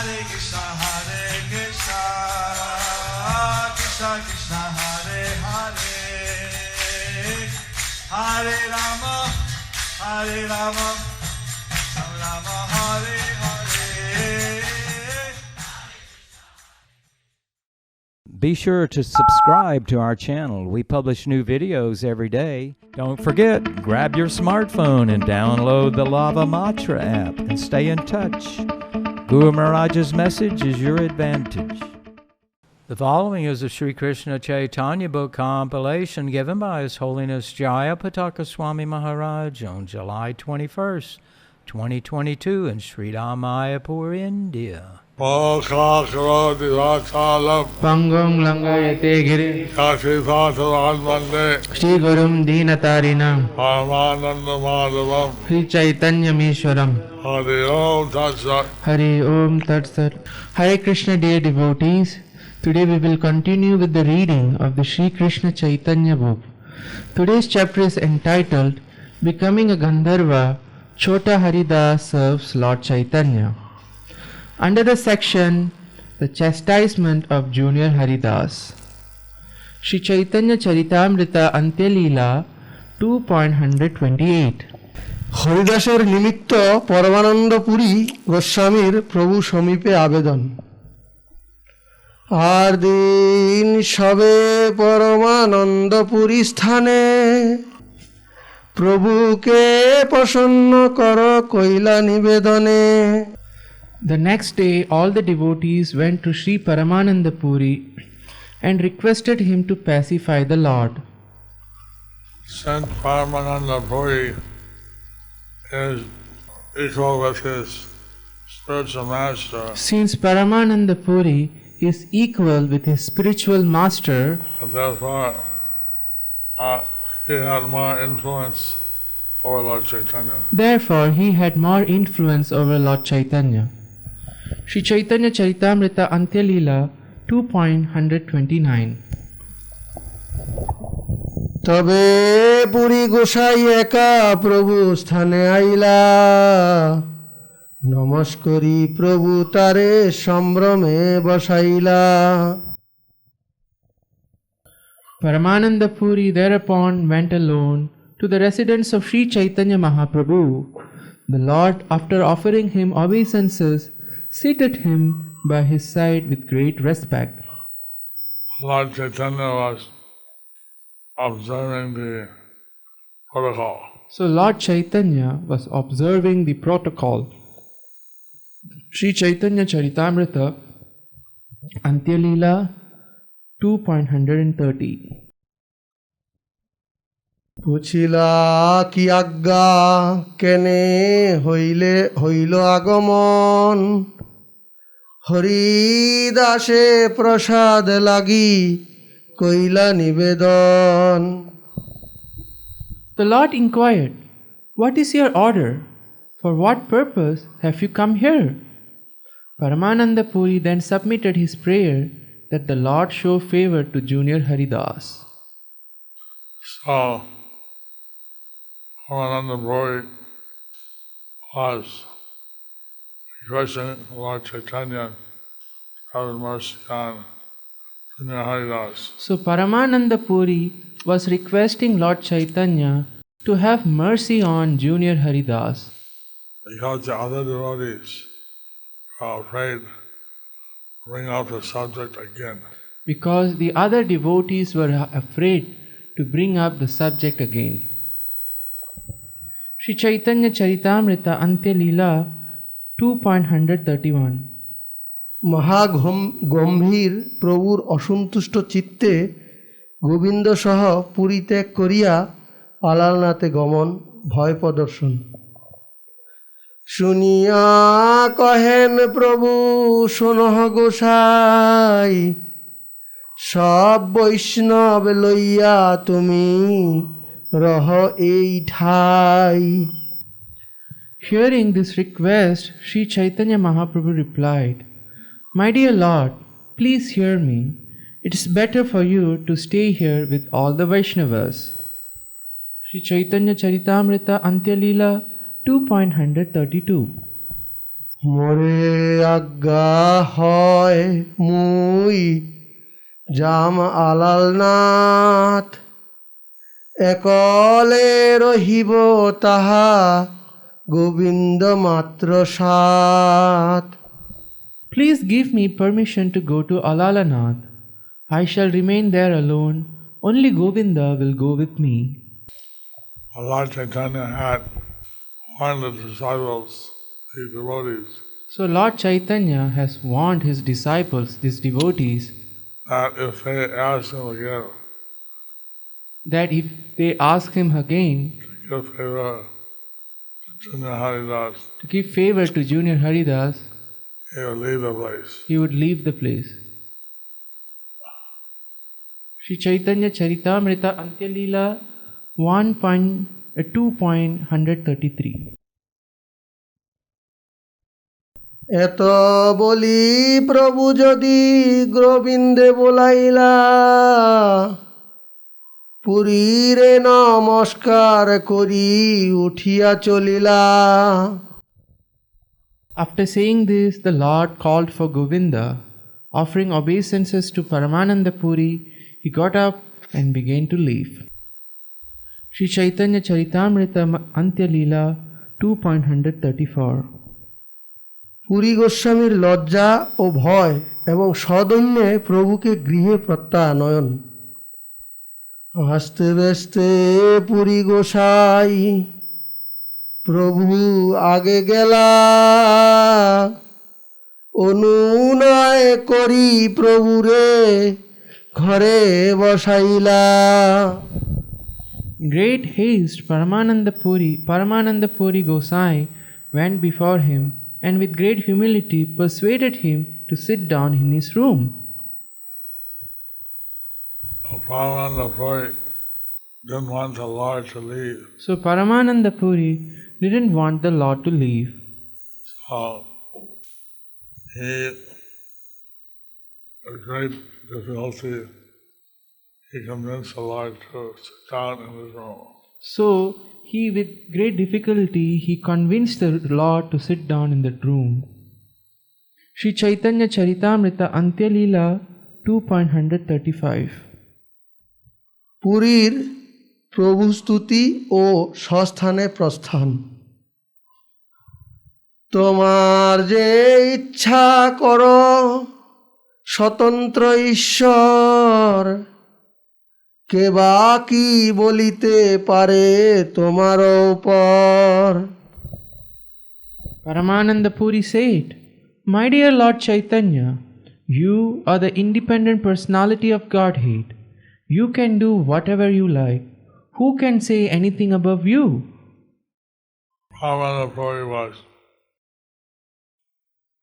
Krishna Krishna Hare Hare Hare Rama Rama Hare Hare. Be sure to subscribe to our channel. We publish new videos every day. Don't forget, grab your smartphone and download the Lava Matra app and stay in touch. Guru Mahārāja's message is your advantage. The following is a Sri Kṛṣṇa Caitanya book compilation given by His Holiness Jayapataka Swami Mahārāja on July 21st, 2022 in Sri Mayapur, India. Pangong langayate giri Shri Gurum Deenatarinam Shri Caitanya Mishwaram Hari Om Tat Sat. Hare Krishna, dear devotees. Today we will continue with the reading of the Sri Kṛṣṇa Caitanya book. Today's chapter is entitled Becoming a Gandharva, Choṭa Haridāsa serves Lord Caitanya. Under the section The Chastisement of Junior Haridas, Sri Caitanya Charitamrita Antyalila 2.128. হরিদাসের নিমিত্ত পরমানন্দ পুরী গোস্বামীর প্রভু সমীপে আবেদন। আর দিন সবে পরমানন্দ পুরী স্থানে প্রভুকে প্রসন্ন কর কইলা নিবেদনে। The next day all the devotees went to Sri Paramananda Puri and requested him to pacify the Lord. Saint Paramananda Puri is equal with his spiritual master. Since Paramananda Puri is equal with his spiritual master, And therefore, he had more influence over Lord Chaitanya. therefore he had more influence over Lord Chaitanya. Sri Caitanya Charitamrita Antyalila 2.129. তবে পুরী গোসাই একা প্রভু স্থানে আইলা নমস্করি প্রভু তারে সম্ভ্রমে বসাইলা। Paramananda Puri thereupon went alone to the residence of Sri Chaitanya Mahaprabhu. The Lord, after offering him obeisances, seated him by his side with great respect. Lord Chaitanya was observing the protocol. So Lord Chaitanya was observing the protocol. Sri Chaitanya Charitamrita Antyalila 2.130. পুছিলা কি আজ্ঞা কেনে হইল আগমন হরিদাসে প্রসাদ লাগি কইলা নিবেদন। The Lord inquired, "What is your order? For what purpose have you come here?" Paramananda Puri then submitted his prayer that the Lord show favor to Junior Haridas. So, Paramananda Puri was requesting Lord Chaitanya to have mercy on Junior Haridas. So Paramananda Puri was requesting Lord Chaitanya to have mercy on Junior Haridas. Because the other devotees are afraid to bring up the subject again. Because the other devotees were afraid to bring up the subject again. Sri Caitanya Charitamrita Antyalila 2.131. মহাগম্ভীর প্রভুর অসন্তুষ্ট চিত্তে গোবিন্দ সহ পুরী ত্যাগ করিয়া পালালনাথে গমন ভয় প্রদর্শন। শুনিয়া কহেন প্রভু শোনহ গোসাই সব বৈষ্ণব লইয়া তুমি রহ এই ঠাই। Hearing this request, Sri Chaitanya Mahaprabhu replied, "My dear Lord, please hear me. It is better for you to stay here with all the Vaishnavas." Sri Chaitanya Charitamrita Antyalila 2.132. মোরে আজ্ঞা হয় মুই যাম আলালনাথ একলে রহিব তাহা গোবিন্দ মাত্র সাথ। Please give me permission to go to Alalanath. I shall remain there alone. Only Govinda will go with me. Lord Caitanya had warned the disciples, the devotees, So Lord Chaitanya has warned his disciples, these devotees, that if they ask him again that if they ask him again to give favor to Junior Haridas, to give favor to Junior Haridas, he would leave the place. he would leave the place. Sri Chaitanya Charitamrita Antya Leela 2.133. এত বলি প্রভু যদি গোবিন্দে বলাইলা পুরীরে নমস্কার করি উঠিয়া চলিলা। After saying this, the Lord called for Govinda. Offering obeisances to Paramananda Puri, he got up and began to leave. Sri Chaitanya Charitamrita Antya Leela 2.134. Puri গোস্বামীর লজ্জা ও ভয় এবং সদৈন্যে প্রভুকে গৃহে প্রত্যানয়ন। হাসতে ব্যস্তে পুরী গোসাই প্রভু আগে গেলা অনুনয় করি প্রভুরে ঘরে বসাইলা। Great haste Paramananda Puri Gosai went before him and with great humility persuaded him to sit down in his room. Paramananda Puri didn't want the Lord to leave. So Paramananda Puri didn't want the Lord to leave. So he, with great difficulty, he convinced the Lord to sit down in his room. So he, with great difficulty, he convinced the Lord to sit down in that room. Sri Chaitanya Charitamrita Antya Leela 2.135. পুরীর প্রভু স্তুতি ও স্বস্থানে প্রস্থান। তোমার যে ইচ্ছা করো স্বতন্ত্র ঈশ্বর কে বা কি বলিতে পারে তোমার উপর। Paramananda Puri said, My dear Lord Chaitanya, you are the independent personality of Godhead. You can do whatever you like. Who can say anything above you? Paramananda Puri was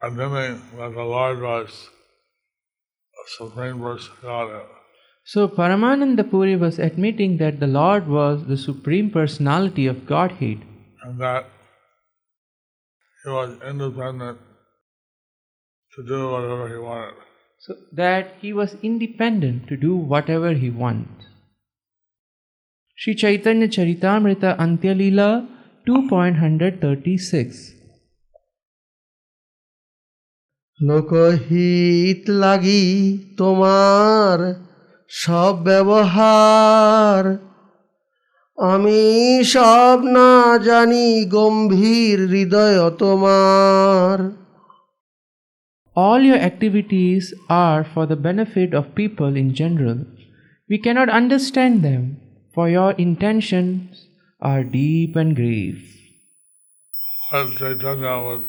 admitting that the Lord was the Supreme Person of Godhead. So Paramananda Puri was admitting that the Lord was the Supreme Personality of Godhead and that he was independent to do whatever he wanted. so that he was independent to do whatever he wants. Sri Chaitanya Charitamrita Antya Leela 2.136. Lokhit লাগি তোমার সব ব্যবহার আমি সব না জানি গম্ভীর হৃদয় তোমার। All your activities are for the benefit of people in general. We cannot understand them, for your intentions are deep and grave. As Caitanya would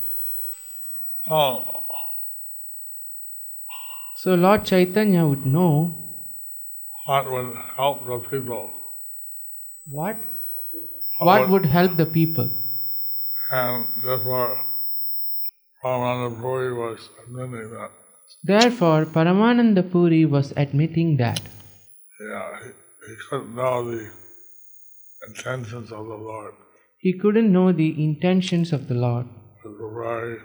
So Lord Chaitanya would know what would help the people. what would help the people. And therefore, Paramananda Puri was admitting that. Therefore, Paramananda Puri was admitting that. Yeah, he couldn't know the intentions of the Lord. He couldn't know the intentions of the Lord. It was very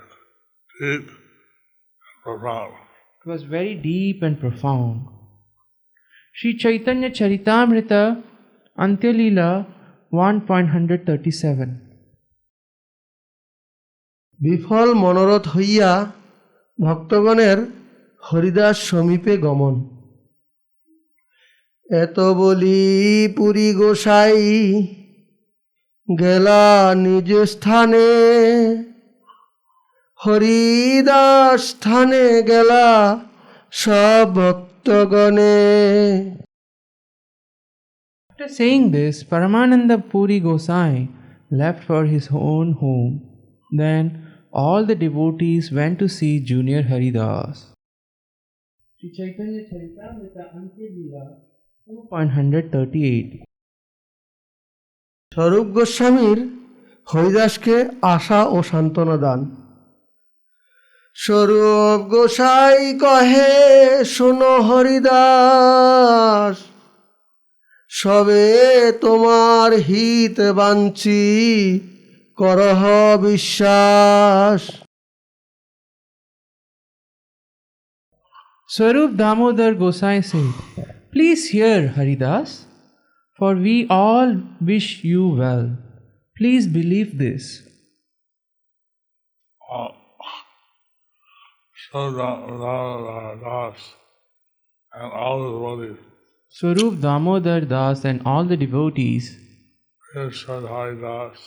deep and profound. It was very deep and profound. Sri Chaitanya Charitamrita Antya Leela 1.137. বিফল মনোরথ হইয়া ভক্তগণের হরিদাস সমীপে গমন। এত বলি পুরী গোসাই গেলা নিজ স্থানে, হরিদাস স্থানে গেলা সব ভক্তগণে। After saying this, Paramananda Puri Gosai left for his own home. Then all the devotees went to see Junior Haridas. Sri Caitanya Charitamrita Antya Leela 2.138. স্বরূপ গোস্বামীর হরিদাসকে আশা ও সান্ত্বনা দান। স্বরূপ গোসাই কহে শোনো হরিদাস, সবে তোমার হিত বাঞ্ছি করহ বিশ্বাস। Swarup Damodar Gosai said, "Please hear, Haridas, for we all wish you well. Please believe this." So Das and all the devotees Swarup Damodar Das and all the devotees said Haridas,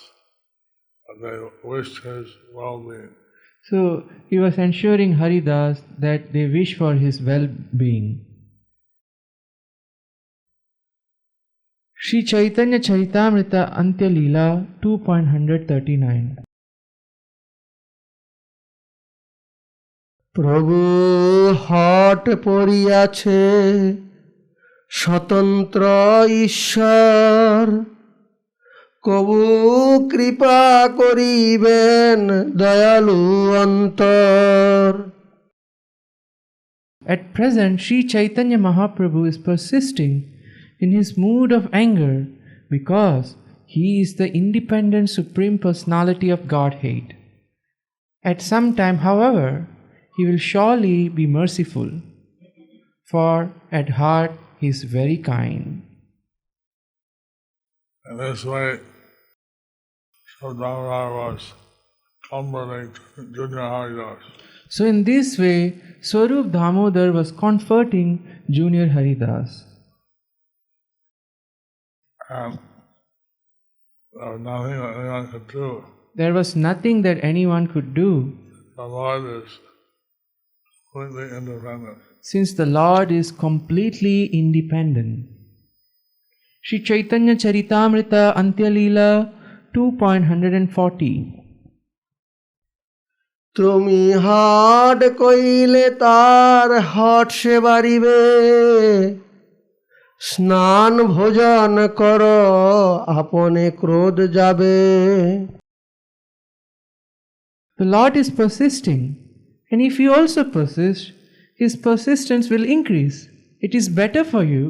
they wished his well-being. So he was ensuring Haridas that they wish for his well-being. Sri Caitanya Charitamrita Antya Leela 2.139. প্রভু hot পড়িয়াছে স্বতন্ত্র ঈশ্বর, কবু কৃপা করিবেন দয়ালু অন্তর। At present, Sri Chaitanya Mahaprabhu is persisting in his mood of anger because he is the independent Supreme Personality of Godhead. At some time, however, he will surely be merciful, for at heart he is very kind. In this way, Damodar was comforting Junior Haridas. So in this way, Swarup Damodar was comforting Junior Haridas. And there was nothing that anyone could do. There was nothing that anyone could do, The Lord is completely independent. since the Lord is completely independent. Sri Caitanya Charitamrita Antya Leela 2.140. তুমি হাট কইলে তার hot সে বাড়িবে, স্নান ভোজন কর আপনে ক্রোধ যাবে। The Lord is persisting, and if you also persist, His persistence will increase. It is better for you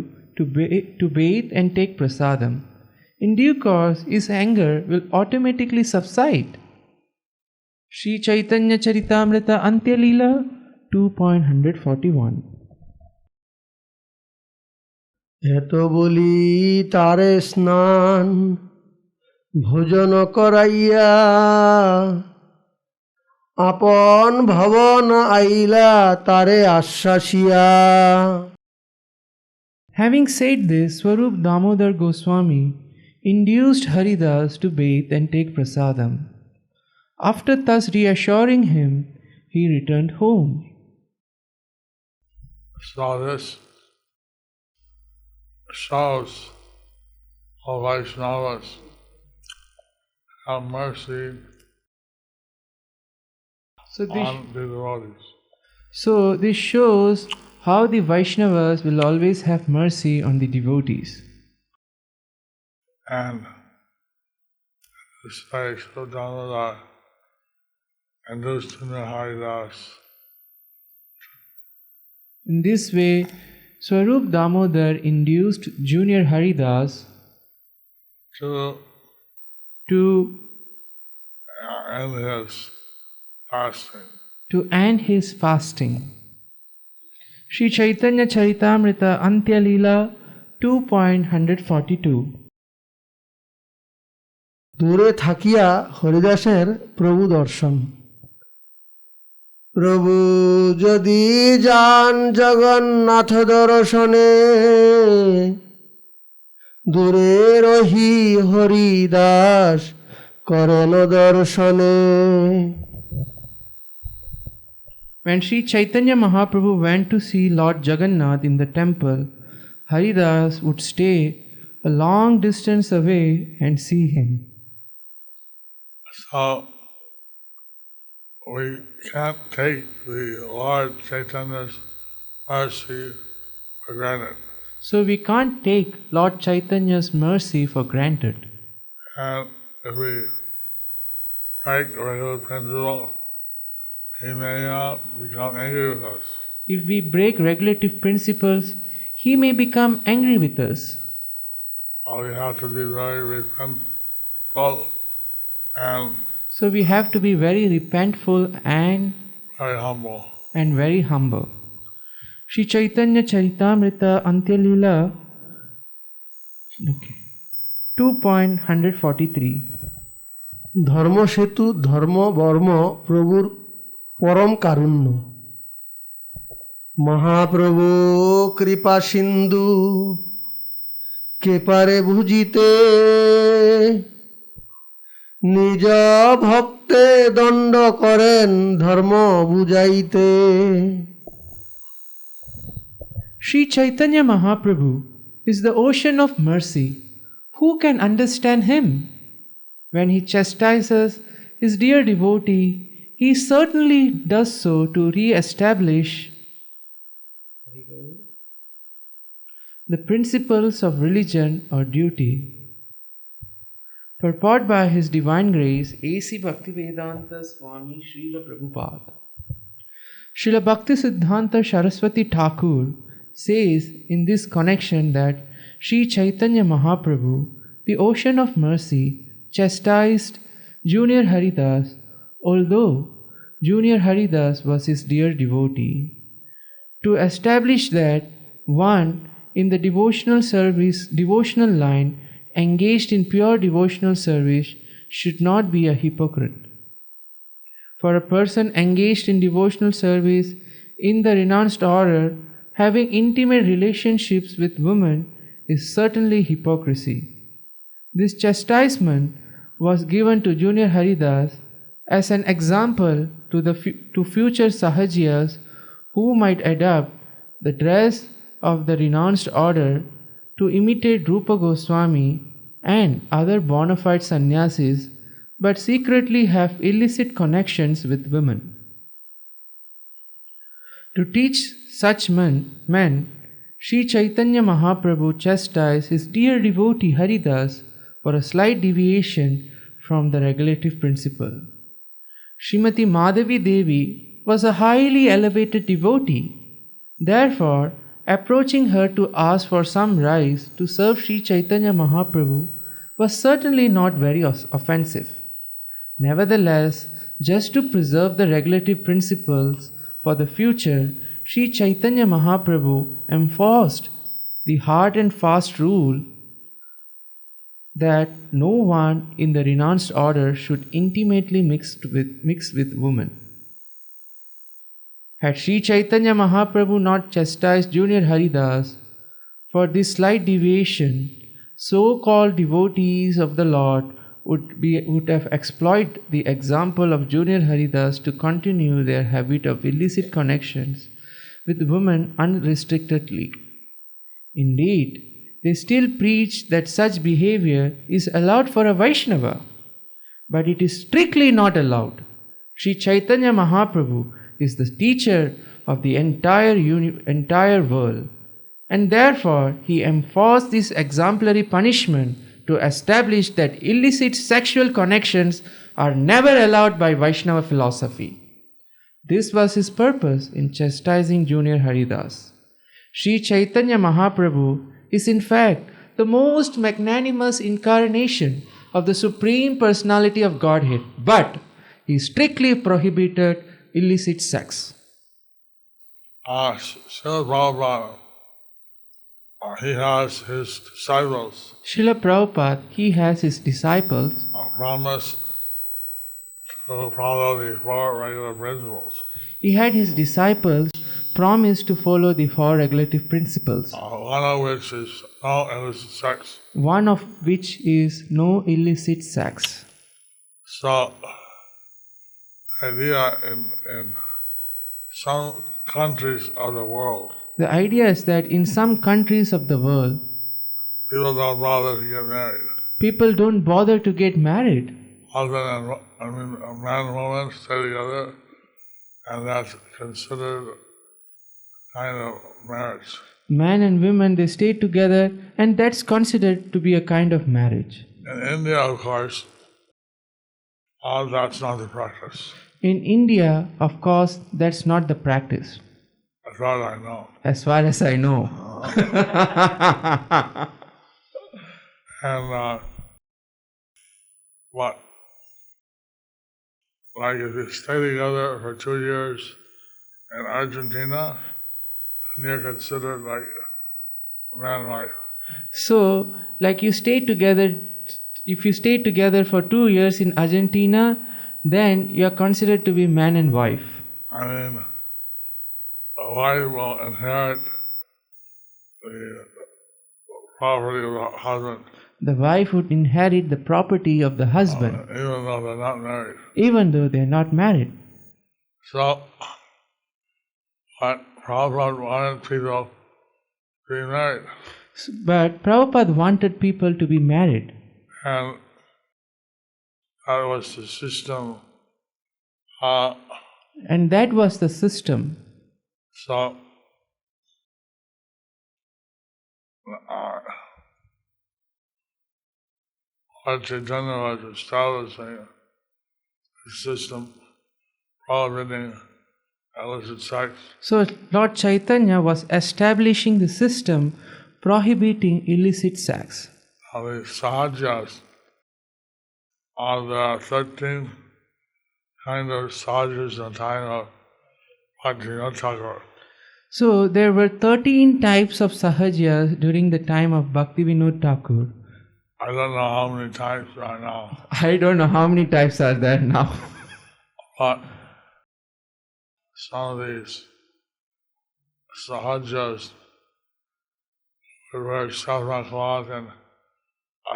to bathe and take prasadam. In due course, His anger will automatically subside. Sri Caitanya Charitamrita Antya Leela 2.141. এত বলি তারে স্নান ভোজন করাইয়া, আপন ভবন আইলা তারে আশ্বাসিয়া। Having said this, Swarup Damodar Goswami induced Haridas to bathe and take prasadam. After thus reassuring him, he returned home. So this shows how Vaishnavas have mercy on the devotees. So this shows how the Vaishnavas will always have mercy on the devotees. And this way, so Damodar induced Junior Haridas In this way, Swarup Damodar induced Junior Haridas to end his fasting. To end his fasting. Sri Caitanya Charitamrita Antya Leela 2.142. দূরে থাকিয়া হরিদাসের প্রভু দর্শন। প্রভু যদি যান জগন্নাথ দর্শনে দূরে রহি হরিদাস করেন দর্শনে। When Sri Caitanya Mahaprabhu went to see Lord Jagannath in the temple, Haridas would stay a long distance away and see him. So we can't take the Lord Chaitanya's mercy for granted. So we can't take Lord Chaitanya's mercy for granted. And if we break the regular principle, he may not become angry with us. If we break regulative principles, he may become angry with us. We have to be very repentful and So we have to be very repentful and very humble. very humble. Sri Chaitanya Charitamrita Antya Leela 2.143. ধর্ম সেতু ধর্ম বর্ম প্রভুর পরম কারুণ্য। মহাপ্রভু কৃপা সিন্ধু কে পারে বুঝিতে নিজ ভক্তে দণ্ড করেন ধর্ম বুঝাইতে। Sri Chaitanya Mahaprabhu is the ocean of mercy. Who can understand him? When he chastises his dear devotee, he certainly does so to re-establish the principles of religion or duty. Purport by His Divine Grace, A.C. Bhaktivedanta Swami Srila Prabhupada. Srila Bhaktisiddhanta Saraswati Thakur says in this connection that Sri Chaitanya Mahaprabhu, the ocean of mercy, chastised Junior Haridas, although Junior Haridas was his dear devotee, to establish that one in the devotional line engaged in pure devotional service should not be a hypocrite. For a person engaged in devotional service in the renounced order, having intimate relationships with women is certainly hypocrisy. This chastisement was given to Junior Haridas as an example to future Sahajiyas who might adopt the dress of the renounced order to imitate Rupa Goswami and other bona fide sannyasis, but secretly have illicit connections with women. To teach such men, Sri Chaitanya Mahaprabhu chastised his dear devotee Haridas for a slight deviation from the regulative principle. Srimati Madhavi Devi was a highly elevated devotee. Therefore, approaching her to ask for some rice to serve Sri Chaitanya Mahaprabhu was certainly not very offensive. Nevertheless, just to preserve the regulative principles for the future, Sri Chaitanya Mahaprabhu enforced the hard and fast rule that no one in the renounced order should intimately mix with women. Had Sri Chaitanya Mahaprabhu not chastised Junior Haridas for this slight deviation, so-called devotees of the Lord would have exploited the example of Junior Haridas to continue their habit of illicit connections with women unrestrictedly. Indeed, they still preach that such behavior is allowed for a Vaishnava, but it is strictly not allowed. Sri Chaitanya Mahaprabhu is the teacher of the entire world, and therefore he enforced this exemplary punishment to establish that illicit sexual connections are never allowed by Vaishnava philosophy. This was his purpose in chastising Junior Haridas. Sri Chaitanya Mahaprabhu is in fact the most magnanimous incarnation of the Supreme Personality of Godhead, but he strictly prohibited illicit sex. Srila Prabhupada, he has his disciples. Srila Prabhupada, he has his disciples Promise to follow the four regular principles. He had his disciples promise to follow the four regulative principles, one of which is no illicit sex. one of which is no illicit sex. So, the idea in some countries of the world, The idea is that in some countries of the world, people don't bother to get married. people don't bother to get married. Husband and a man and woman stay together, and that's considered kind of marriage. Man and women, they stay together, and that's considered to be a kind of marriage. In India, of course, that's not the practice, In India, of course, that's not the practice, as far as I know. as far as I know. And what? Like if you stay together for 2 years in Argentina, then you're considered like man and wife. So, like you stay together, if you stay together for 2 years in Argentina, then you are considered to be man and wife. I mean, a wife will inherit the property of the husband, The wife would inherit the property of the husband, even though they're not married. even though they are not married. So, what Prabhupada wanted people to be married. But Prabhupada wanted people to be married. And that was the system. And that was the system. So, Lord Caitanya was establishing a system prohibiting illicit sex. So Lord Chaitanya was establishing the system prohibiting illicit sex. Now the sahajas are the 13 kind of sahajas in the time of Jayapatākā. So there were 13 types of sahajas during the time of Bhaktivinoda Thakur. I don't know how many types are now, I don't know how many types are there now. but some of these sahajas would wear saffron cloth and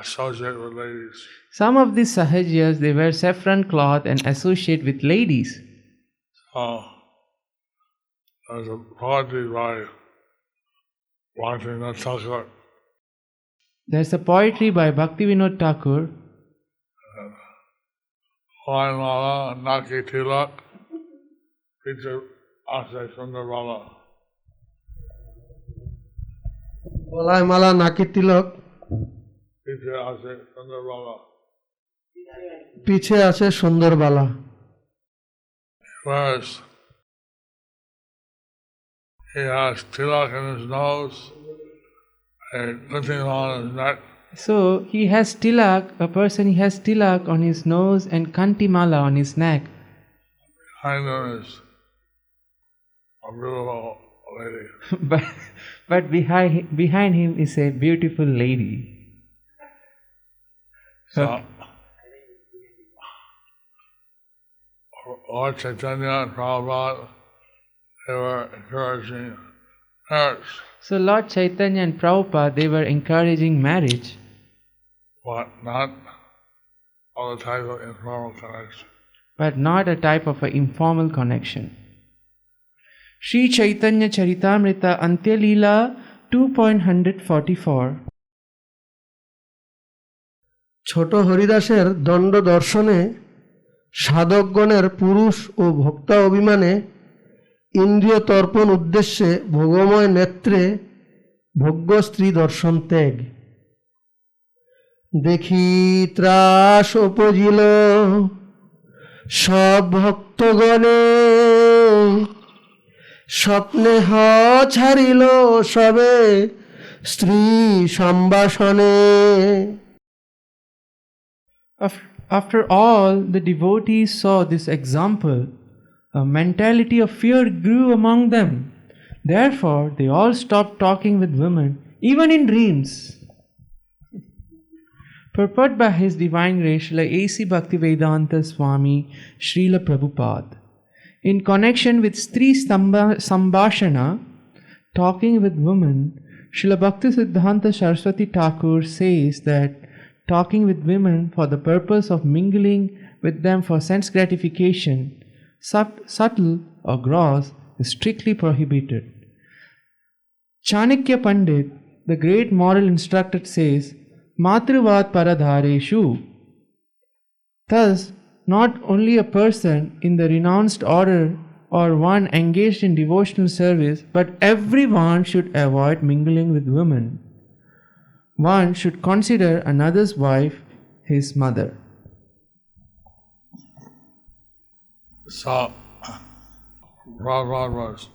associate with ladies. Some of these sahajas, they wear saffron cloth and associate with ladies. So there's a poetry by Bhaktivinoda Thakur. There's a poetry by Bhaktivinoda Thakur. Mala Naki Tilak, Piche Ase Sundarbala. গলায় মালা নাকি তিলক Piche Ase Sundarbala. পিছে আছে সুন্দরবালা Whereas he has tilak in his nose, a good thing on his neck, So he has tilak, a person he has tilak on his nose and kantimala on his neck. behind him is a beautiful lady. but behind him is a beautiful lady. So, Lord Caitanya and Prabhupada, they were encouraging marriage, So Lord Chaitanya and Prabhupada, they were encouraging marriage, but not all the type of informal connection. but not a type of an informal connection. Sri Chaitanya Charitamrita Antya Leela 2.144. ছোট হরিদাসের দণ্ড দর্শনে সাধকগণের পুরুষ ও ভোক্তা অভিমানে ইন্দ্রিয় তর্পণ উদ্দেশ্যে ভোগময় নেত্রে ভোগ্য স্ত্রী দর্শন ত্যাগ দেখি ত্রাস উপজিল সব ভক্তগণে স্বপ্নে ছাড়িল সবে স্ত্রী সম্ভাষণে After all the devotees saw this example, a mentality of fear grew among them. Therefore, they all stopped talking with women, even in dreams. Purport by His Divine Grace, Srila A.C. Bhaktivedanta Swami, Srila Prabhupada. In connection with Stri Sambhashana, talking with women, Srila Bhaktisiddhanta Saraswati Thakur says that talking with women for the purpose of mingling with them for sense gratification, subtle or gross, is strictly prohibited. Chanakya Pandit, the great moral instructor, says, Matruvat paradhareshu. Thus, not only a person in the renounced order or one engaged in devotional service, but everyone should avoid mingling with women. One should consider another's wife his mother. So, Prabhupada was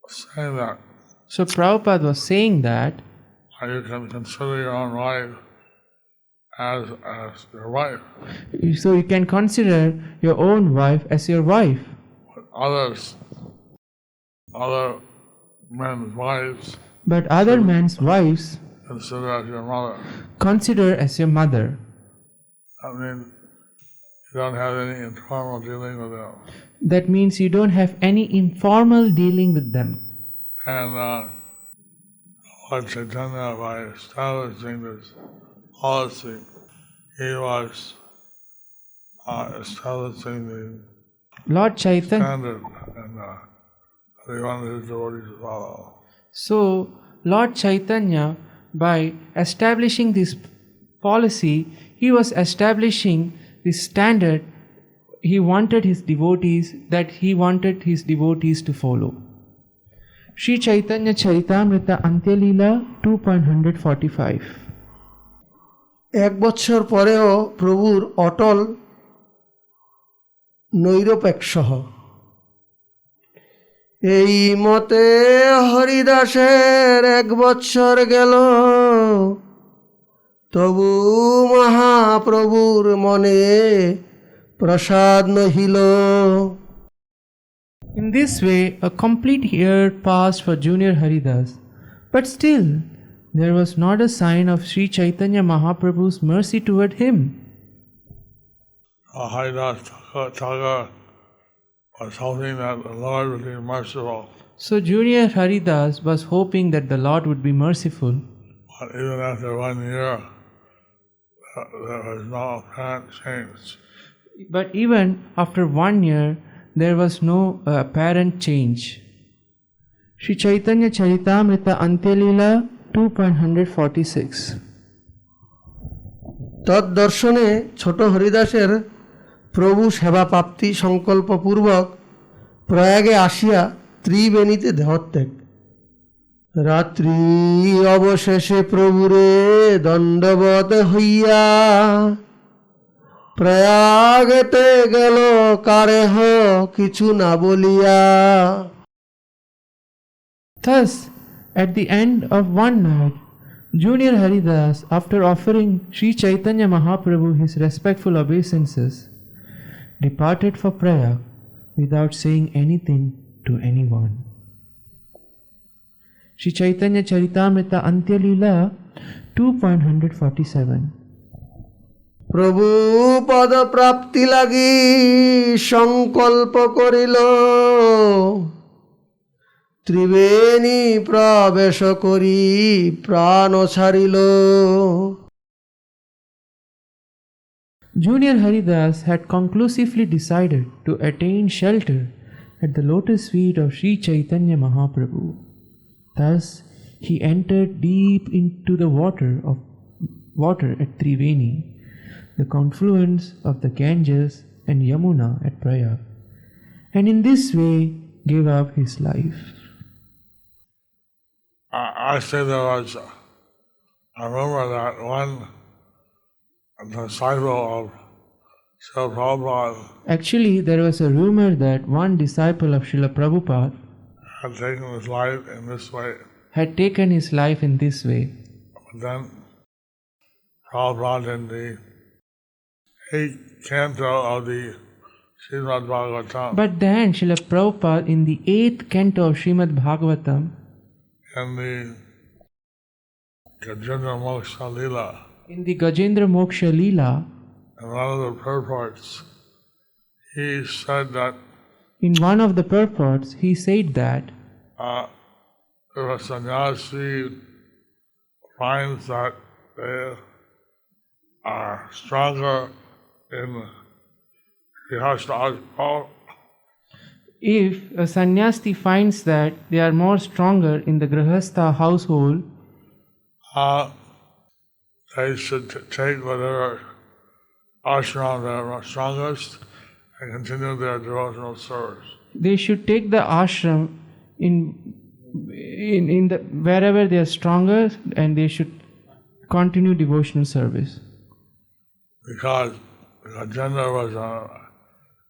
saying that. So Prabhupada was saying that You can consider your own wife as your wife. So you can consider your own wife as your wife. But other men's wives, But other men's wives consider as your mother. consider as your mother. I mean, you don't have any informal dealing with them. That means you don't have any informal dealing with them. And Lord Caitanya, by establishing this policy, he was establishing the Lord Chaitanya. standard and he wanted his devotees to follow. So Lord Chaitanya, by establishing this policy, he was establishing the standard he wanted his devotees to follow. Sri Chaitanya Charitamrita Antya Leela 2.145. এক বছর পরেও প্রভুর অটল নৈরপেক্ষসহ এই মতে হরিদাসের এক বৎসর গেল, তবু মহাপ্রভুর মনে প্রসাদ নহিল। In this way, a complete year passed for Junior Haridas, but still there was not a sign of Sri Chaitanya Mahaprabhu's mercy toward him. Jayapataka was hoping that the Lord would be merciful. So Junior Haridas was hoping that the Lord would be merciful. But even after 1 year, there was no apparent change. But even after 1 year, there was no apparent change. Sri Chaitanya Charitamrita Antya Leela 2.146. তদ্দর্শনে ছোট হরিদাসের প্রভু সেবা প্রাপ্তি সংকল্পপূর্বক প্রয়াগে আসিয়া ত্রিবেণীতে দেহত্যাগ। রাত্রি অবশেষে প্রভুরে দণ্ডবত হইয়া প্রয়াগেতে গেল কারেহ কিছু না বলিয়া। Thus, at the end of one night, Junior Haridas, after offering Sri Chaitanya Mahaprabhu his respectful obeisances, departed for Prayag without saying anything to anyone. Sri Chaitanya Charitamrita Antya Leela 2.147. প্রভু পদ প্রাপ্তি লাগি সংকল্প করিল, ত্রিবেণী প্রবেশ করি প্রাণ ছাড়িল। Junior Haridas had conclusively decided to attain shelter at the lotus feet of Sri Chaitanya Mahaprabhu. Thus, he entered deep into the water at Triveni, the confluence of the Ganges and Yamuna at Prayag, and in this way gave up his life. I say there was a rumor that one disciple of Srila Prabhupada Actually, there was a rumor that one disciple of Srila Prabhupada had taken his life in this way. had taken his life in this way. But then Prabhupada in the 8th canto of the Srimad Bhagavatam, But then Srila Prabhupada in the 8th canto of Srimad Bhagavatam, in the Gajendra Moksha Lila, in the Gajendra Moksha Leela, in one of the purports, he said that In one of the purports, he said that if a sannyasi finds that they are stronger in Grihastha, if a sannyasi finds that they are more stronger in the Grihastha household, they should take whatever ashram they are strongest and continue their devotional service. they should take the ashram in the wherever they are stronger, and they should continue devotional service. Because Gajendra was an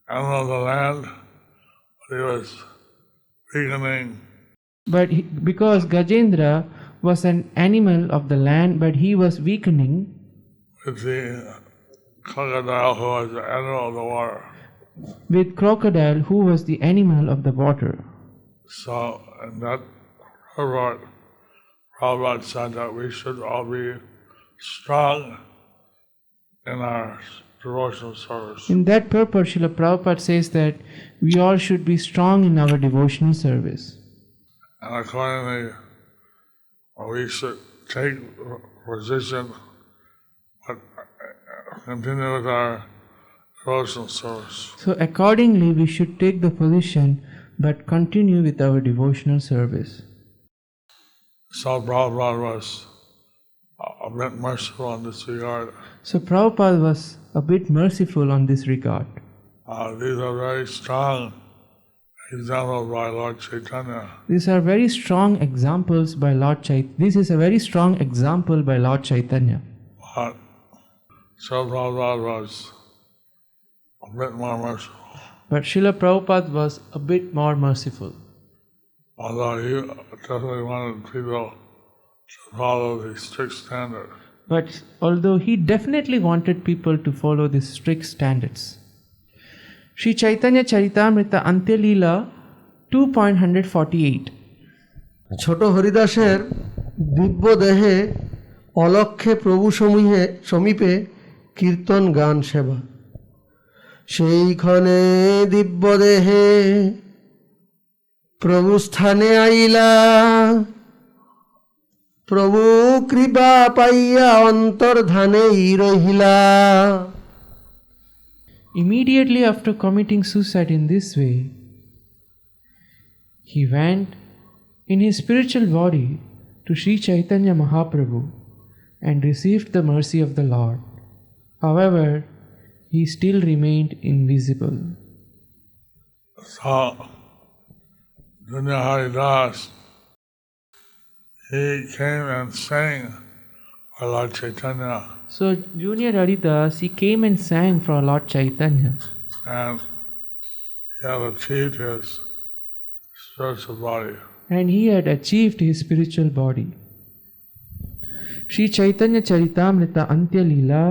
animal of the land, he was weakening. But because Gajendra was an animal of the land, but he was weakening With the crocodile who was the animal of the water. with crocodile, who was the animal of the water. So, in that report, Prabhupada said that we should all be strong in our devotional service. In that purport, Srila Prabhupada says that we all should be strong in our devotional service. And accordingly, we should take position, but continue with our devotional service. So accordingly, we should take the position, but continue with our devotional service. So Prabhupada was a bit merciful in this regard. So Prabhupada was a bit merciful on this regard. These are very strong examples by Lord Caitanya. These are very strong examples by Lord Chaitanya. This is a very strong example by Lord Chaitanya. But so Prabhupada was a bit more merciful. But Srila Prabhupada was a bit more merciful. Although he definitely wanted people to follow the strict standard. But although he definitely wanted people to follow these strict standards. Sri Caitanya Charitamrita Antya Leela 2.148. ছোট হরিদাসের দিব্য দেহে অলক্ষে প্রভু সমীপে কীর্তন গান সেবা সেইখানে দিব্য দেহে প্রভু স্থানে আইলা প্রভু কৃপা পাইয়া অন্তর্ধানেই রহিলা. Immediately after committing suicide in this way, he went in his spiritual body to Sri Caitanya Mahaprabhu and received the mercy of the Lord. However, he still remained invisible. So, Junior Haridāsa, he came and sang for Lord Caitanya. So, Junior Haridāsa, he came and sang for Lord Chaitanya. And he had achieved his spiritual body. And he had achieved his spiritual body. Sri Caitanya Charitamrita Antya Leela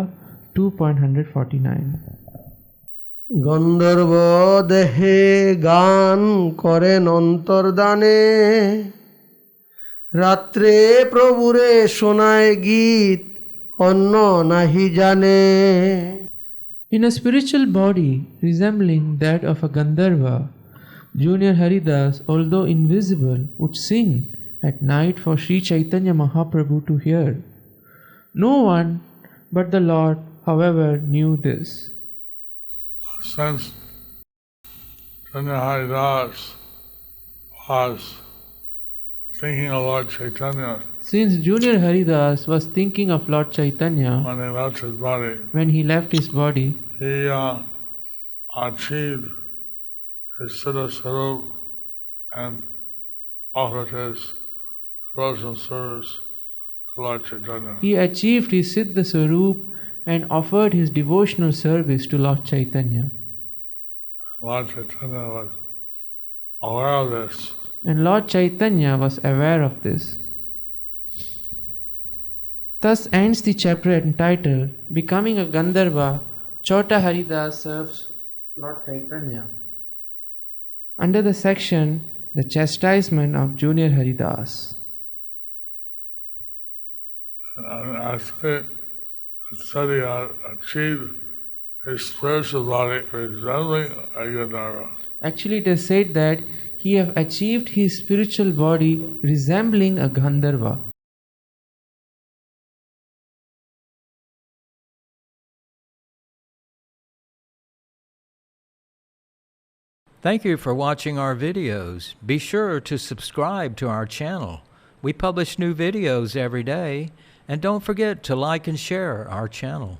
2.149. গন্ধর্ব দেহে গান করেন অন্তর্দানে রাত্রে প্রভুরে শোনায় গীত অন্য নাহি জানে. In a spiritual body resembling that of a Gandharva, Junior Haridāsa, although invisible, would sing at night for Sri Caitanya Mahaprabhu to hear. No one but the Lord, however, knew this. Since Junior Haridāsa was thinking of Lord Caitanya Since Junior Haridāsa was thinking of Lord Chaitanya when he left his body, when he left his body, he achieved his Siddha Swarup and offered his devotional service to Lord Chaitanya. he achieved his Siddha Swarup and offered his devotional service to Lord Chaitanya. Lord Chaitanya was aware of this. And Lord Chaitanya was aware of this. Thus ends the chapter entitled Becoming a Gandharva, Choṭa Haridāsa serves Lord Chaitanya. Under the section The Chastisement of Junior Haridāsa. As he had achieved his spiritual body resembling a Gandharva. Actually, it is said that he have achieved his spiritual body resembling a Gandharva. Thank you for watching our videos. Be sure to subscribe to our channel. We publish new videos every day, and don't forget to like and share our channel.